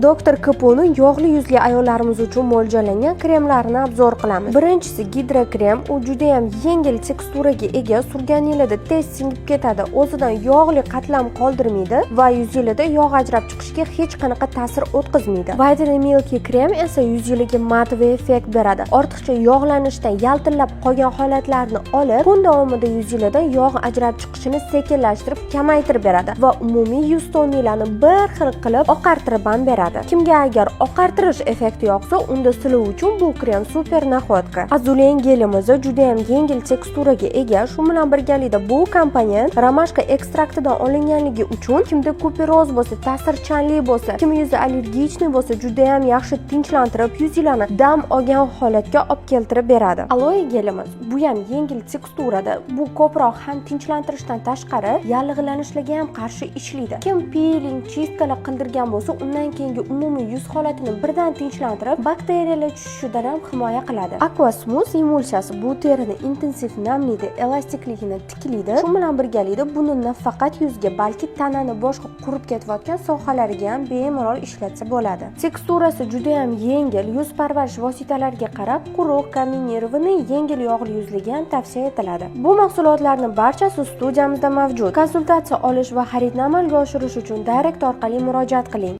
Dr. Caponi yog'li yuzli ayollarimiz uchun mo'ljallangan kremlarni obzor qilamiz. Birinchisi Hydra krem. U juda ham yengil teksturaga ega, surganingizda tez singib ketadi, o'zidan yog'li qatlam qoldirmaydi va yuz yilida yog' ajrab chiqishiga hech qanaqa ta'sir o'tkazmaydi. Vitamin Milky krem esa yuz yiliga mat va effekt beradi. Ortiqcha yog'lanishdan yaltillab qolgan holatlarni olib, kun davomida yuz yilida yog' ajrab chiqishini sekinlashtirib, kamaytirib beradi va umumiy yuz toninglarni bir xil qilib oqartirib ham beradi. Kimga agar oqartirish effekti yoqsa, unda sizlar uchun bu krem super naxotka. Azulen gelimiz juda ham yengil teksturaga ega. Shu bilan birgalikda bu komponent romashka ekstraktidan olinganligi uchun kimda kuperoz bo'lsa, ta'sirchanlik bo'lsa, kim yuzi allergichniy bo'lsa, juda ham yaxshi tinchlantirib, yuzinglarni dam olgan holatga olib keltirib beradi. Aloe gelimiz bu ham yengil teksturada. Bu ko'proq ham tinchlantirishdan tashqari yallig'lanishlarga ham qarshi ishlaydi. Kim peeling, chistkalar qildirgan bo'lsa, undan keyingi umumiy yuz holatini birdan tinchlantirib, bakteriyalar tushishidan ham himoya qiladi. Aqua Smooth emulsiyasi bu terini intensiv namlaydi, elastikligini tiklaydi. Shu bilan birgalikda buni nafaqat yuzga, balki tanani boshqa qurib ketayotgan sohalariga ham bemalol ishlatsa bo'ladi. Teksturasi juda ham yengil, yuz parvarish vositalariga qarab, quruq, kombinirованный, yengil yog'li yuzliga ham tavsiya etiladi. Bu mahsulotlarning barchasi studiyamizda mavjud. Konsultatsiya olish va xaridni amalga oshirish uchun direkt orqali murojaat qiling.